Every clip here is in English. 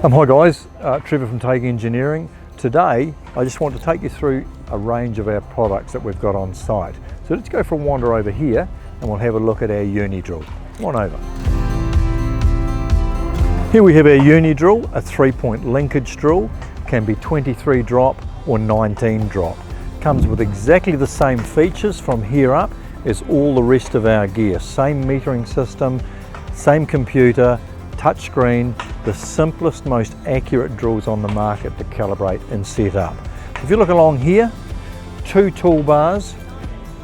Hi guys, Trevor from Taege Engineering. Today I just want to take you through a range of our products that we've got on site. So let's go for a wander over here and we'll have a look at our uni drill. Come on over. Here we have our uni drill, a 3-point linkage drill. Can be 23 drop or 19 drop. Comes with exactly the same features from here up as all the rest of our gear. Same metering system, same computer, touchscreen, the simplest, most accurate drills on the market to calibrate and set up. If you look along here, 2 toolbars,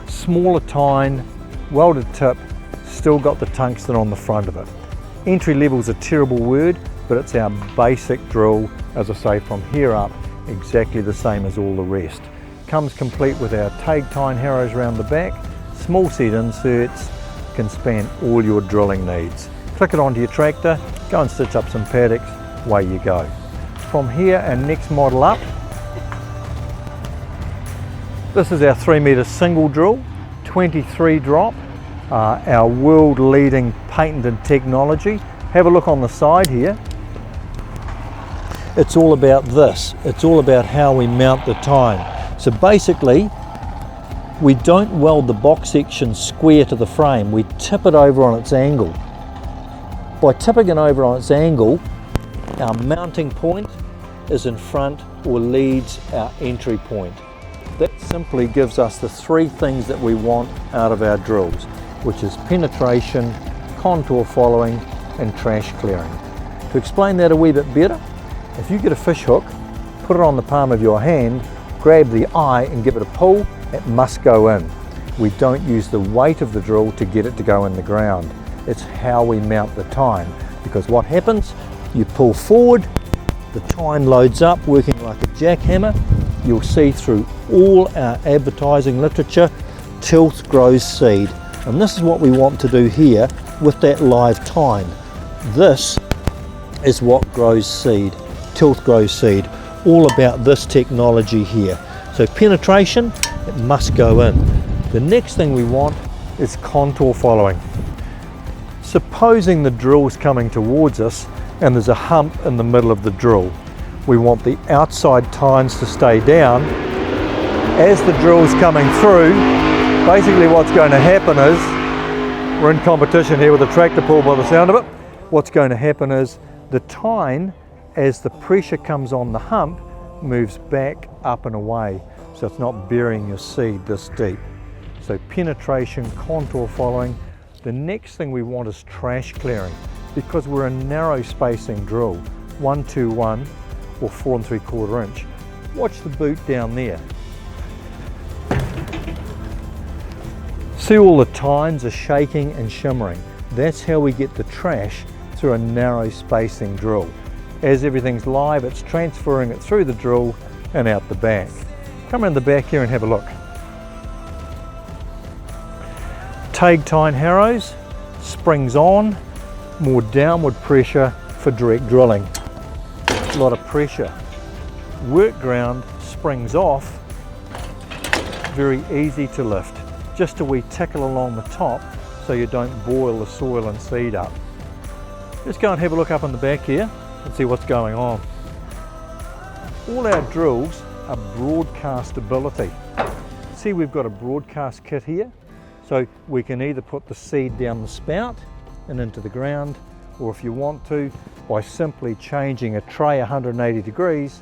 smaller tine, welded tip, still got the tungsten on the front of it. Entry level is a terrible word, but it's our basic drill, as I say, from here up, exactly the same as all the rest. Comes complete with our Taege tine harrows around the back, small set inserts, can span all your drilling needs. Click it onto your tractor, go and stitch up some paddocks, away you go. From here, our next model up, this is our 3-metre single drill, 23 drop, our world leading patented technology. Have a look on the side here. It's all about this, it's all about how we mount the tine. So basically, we don't weld the box section square to the frame, we tip it over on its angle. By tipping it over on its angle, our mounting point is in front or leads our entry point. That simply gives us the 3 things that we want out of our drills, which is penetration, contour following, and trash clearing. To explain that a wee bit better, if you get a fish hook, put it on the palm of your hand, grab the eye and give it a pull, it must go in. We don't use the weight of the drill to get it to go in the ground. It's how we mount the tine, because what happens, you pull forward, the tine loads up working like a jackhammer. You'll see through all our advertising literature, tilth grows seed. And this is what we want to do here with that live tine. This is what grows seed, tilth grows seed, all about this technology here. So penetration, it must go in. The next thing we want is contour following. Supposing the drill's coming towards us and there's a hump in the middle of the drill, we want the outside tines to stay down. As the drill's coming through, basically what's going to happen is, we're in competition here with a tractor pull by the sound of it, what's going to happen is the tine, as the pressure comes on the hump, moves back up and away, so it's not burying your seed this deep. So penetration, contour following. The next thing we want is trash clearing, because we're a narrow spacing drill, 121 or 4 3/4 inch. Watch the boot down there. See, all the tines are shaking and shimmering. That's how we get the trash through a narrow spacing drill. As everything's live, it's transferring it through the drill and out the back. Come around the back here and have a look. Taege tine harrows, springs on, more downward pressure for direct drilling. A lot of pressure. Work ground, springs off, very easy to lift. Just a wee tickle along the top so you don't boil the soil and seed up. Let's go and have a look up in the back here and see what's going on. All our drills are broadcast ability. See, we've got a broadcast kit here, so we can either put the seed down the spout and into the ground, or if you want to, by simply changing a tray 180 degrees,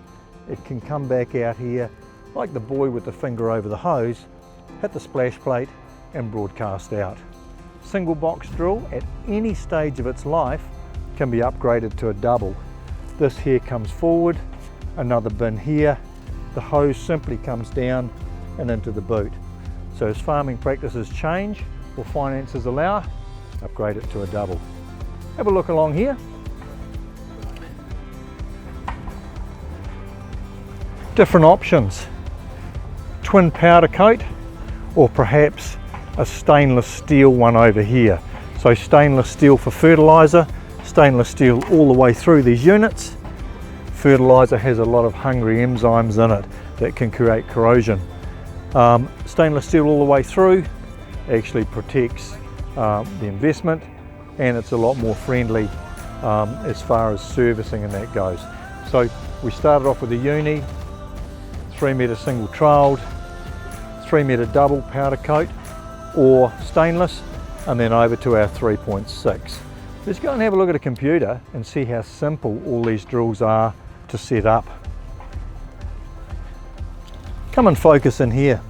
it can come back out here like the boy with the finger over the hose, hit the splash plate and broadcast out. Single box drill at any stage of its life can be upgraded to a double. This here comes forward, another bin here, the hose simply comes down and into the boot. So as farming practices change or finances allow, upgrade it to a double. Have a look along here. Different options. Twin powder coat, or perhaps a stainless steel one over here. So stainless steel for fertilizer, stainless steel all the way through these units. Fertilizer has a lot of hungry enzymes in it that can create corrosion. Stainless steel all the way through actually protects the investment, and it's a lot more friendly as far as servicing and that goes. So we started off with a uni, 3 metre single trailed, 3 metre double powder coat or stainless, and then over to our 3.6. Let's go and have a look at a computer and see how simple all these drills are to set up. Come and focus in here.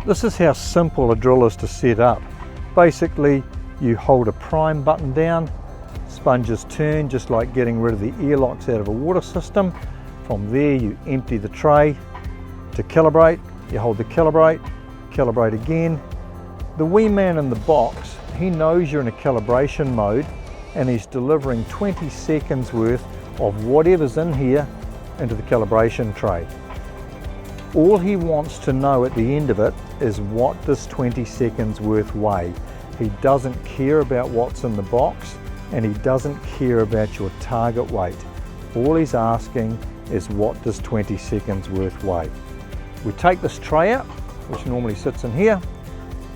This is how simple a drill is to set up. Basically, you hold a prime button down, sponges turn just like getting rid of the airlocks out of a water system. From there you empty the tray to calibrate. You hold the calibrate again. The wee man in the box, he knows you're in a calibration mode and he's delivering 20 seconds worth of whatever's in here into the calibration tray. All he wants to know at the end of it is what does 20 seconds worth weigh. He doesn't care about what's in the box and he doesn't care about your target weight. All he's asking is what does 20 seconds worth weigh. We take this tray out, which normally sits in here,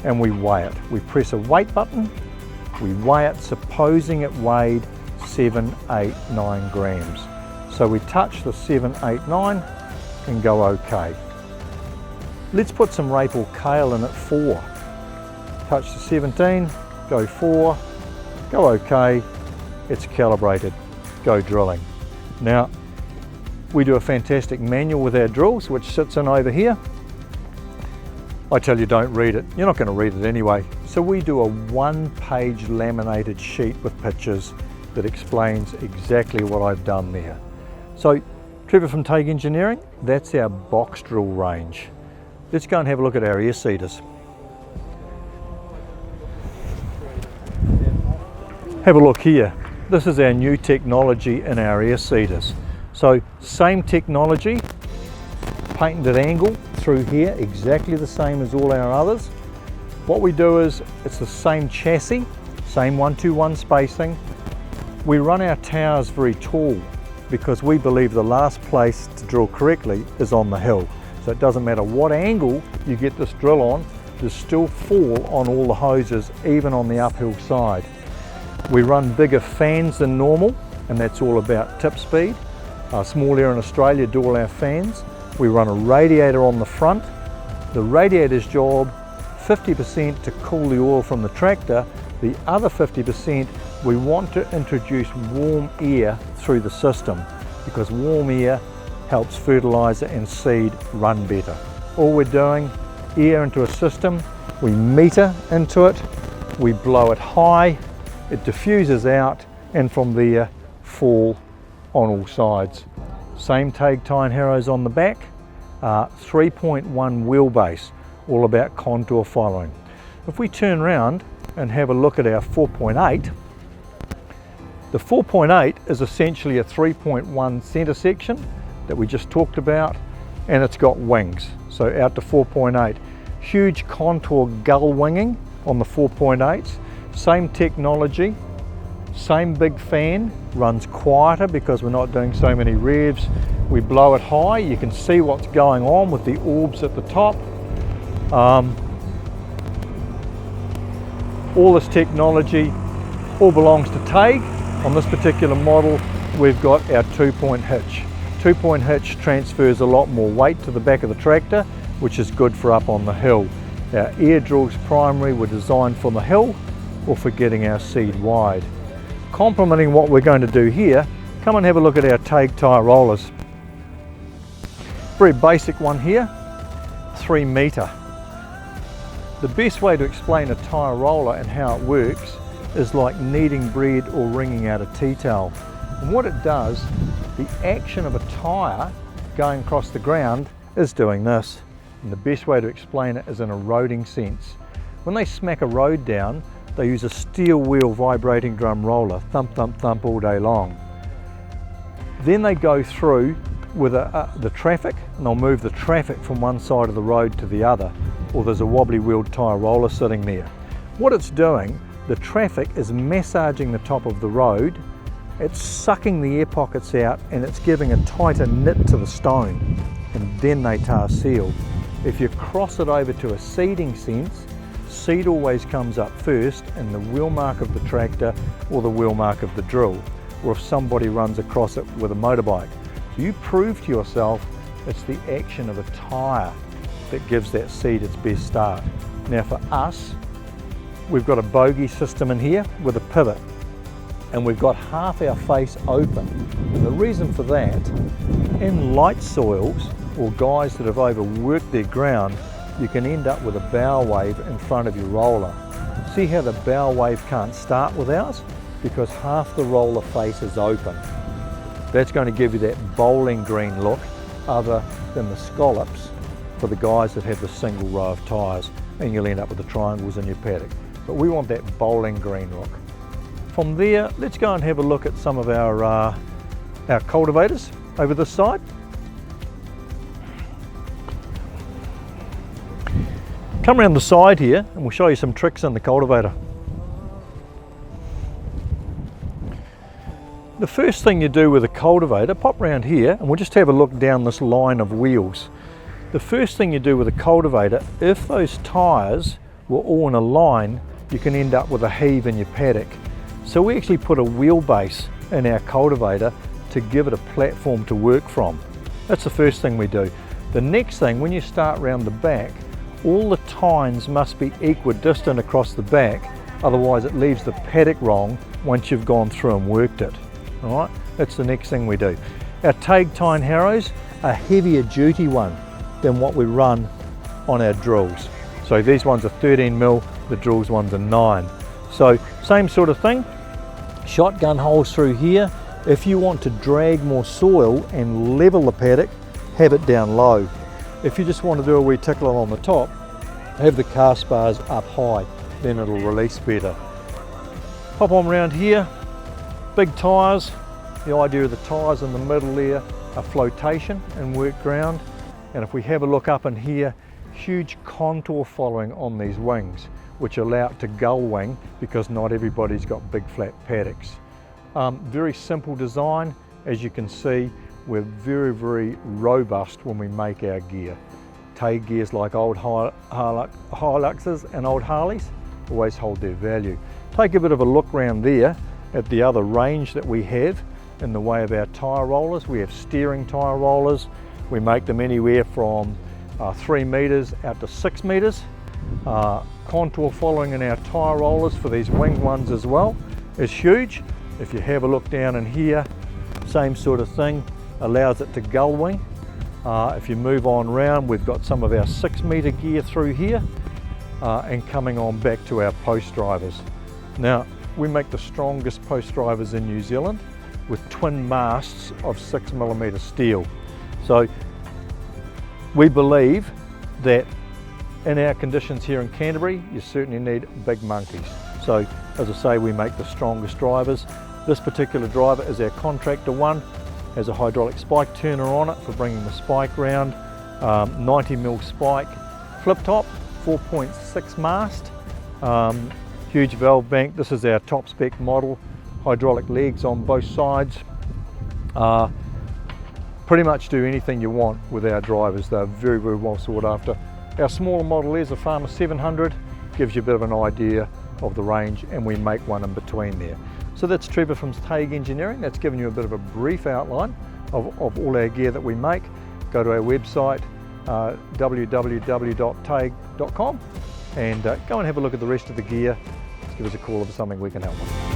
and we weigh it. We press a weight button, we weigh it supposing it weighed 7, 8, 9 grams. So we touch the 7, 8, 9 and go okay. Let's put some rape or kale in at 4. Touch the 17, go 4, go okay, it's calibrated, go drilling. Now, we do a fantastic manual with our drills, which sits in over here. I tell you, don't read it. You're not going to read it anyway. So we do a 1-page laminated sheet with pictures that explains exactly what I've done there. So, Trevor from Taege Engineering, that's our box drill range. Let's go and have a look at our air seeders. Have a look here. This is our new technology in our air seeders. So same technology, patented angle through here, exactly the same as all our others. What we do is, it's the same chassis, same 1-2-1 spacing. We run our towers very tall because we believe the last place to drill correctly is on the hill. So it doesn't matter what angle you get this drill on, there's still fall on all the hoses, even on the uphill side. We run bigger fans than normal, and that's all about tip speed. Small Air in Australia do all our fans. We run a radiator on the front. The radiator's job, 50% to cool the oil from the tractor. The other 50%, we want to introduce warm air through the system because warm air helps fertilizer and seed run better. All we're doing, air into a system, we meter into it, we blow it high, it diffuses out, and from there, fall on all sides. Same Taege tie and harrows on the back, 3.1 wheelbase, all about contour following. If we turn around and have a look at our 4.8, the 4.8 is essentially a 3.1 centre section that we just talked about, and it's got wings, so out to 4.8. Huge contour gull winging on the 4.8s, same technology, same big fan, runs quieter because we're not doing so many revs. We blow it high, you can see what's going on with the orbs at the top. All this technology all belongs to Taege. On this particular model, we've got our 2-point hitch. 2-point hitch transfers a lot more weight to the back of the tractor, which is good for up on the hill. Our air drills primary were designed for the hill or for getting our seed wide. Complementing what we're going to do here, come and have a look at our Taege tyre rollers. Very basic one here, 3 metre. The best way to explain a tyre roller and how it works is like kneading bread or wringing out a tea towel. And what it does, the action of a tyre going across the ground is doing this. And the best way to explain it is in a roading sense. When they smack a road down, they use a steel wheel vibrating drum roller, thump, thump, thump all day long. Then they go through with the traffic, and they'll move the traffic from one side of the road to the other, or there's a wobbly wheeled tyre roller sitting there. What it's doing, the traffic is massaging the top of the road, it's sucking the air pockets out, and it's giving a tighter knit to the stone, and then they tar seal. If you cross it over to a seeding sense, seat always comes up first and the wheel mark of the tractor or the wheel mark of the drill, or if somebody runs across it with a motorbike. So you prove to yourself it's the action of a tyre that gives that seat its best start. Now for us, we've got a bogey system in here with a pivot, and we've got half our face open. And the reason for that, in light soils or guys that have overworked their ground, you can end up with a bow wave in front of your roller. See how the bow wave can't start with ours? Because half the roller face is open. That's going to give you that bowling green look other than the scallops for the guys that have the single row of tyres, and you'll end up with the triangles in your paddock. But we want that bowling green look. From there, let's go and have a look at some of our cultivators over this side. Come around the side here and we'll show you some tricks in the cultivator. The first thing you do with a cultivator, pop around here and we'll just have a look down this line of wheels. The first thing you do with a cultivator, if those tyres were all in a line, you can end up with a heave in your paddock. So we actually put a wheelbase in our cultivator to give it a platform to work from. That's the first thing we do. The next thing, when you start round the back, all the tines must be equidistant across the back, otherwise it leaves the paddock wrong once you've gone through and worked it. All right, that's the next thing we do. Our Taege tine harrows are heavier duty one than what we run on our drills. So these ones are 13mm, the drills ones are 9. So same sort of thing, shotgun holes through here. If you want to drag more soil and level the paddock, have it down low. If you just want to do a wee tickler on the top, have the cast bars up high, then it'll release better. Pop on around here, big tyres. The idea of the tyres in the middle there are flotation and work ground. And if we have a look up in here, huge contour following on these wings, which allow it to gull wing because not everybody's got big flat paddocks. Very simple design. As you can see, we're very, very robust when we make our gear. Taege gears like old Hiluxes and old Harleys always hold their value. Take a bit of a look around there at the other range that we have in the way of our tyre rollers. We have steering tyre rollers. We make them anywhere from 3 metres out to 6 metres. Contour following in our tyre rollers for these winged ones as well is huge. If you have a look down in here, same sort of thing, allows it to gull wing. If you move on round, we've got some of our 6 metre gear through here and coming on back to our post drivers. Now, we make the strongest post drivers in New Zealand with twin masts of 6mm steel. So we believe that in our conditions here in Canterbury, you certainly need big monkeys. So as I say, we make the strongest drivers. This particular driver is our contractor one, has a hydraulic spike turner on it for bringing the spike round, 90mm spike, flip top, 4.6 mast, huge valve bank. This is our top spec model, hydraulic legs on both sides. Pretty much do anything you want with our drivers. They're very, very well sought after. Our smaller model is a Farmer 700, gives you a bit of an idea of the range, and we make one in between there. So that's Trevor from Taege Engineering. That's given you a bit of a brief outline of all our gear that we make. Go to our website, www.taege.com, and go and have a look at the rest of the gear. Just give us a call if there's something we can help with.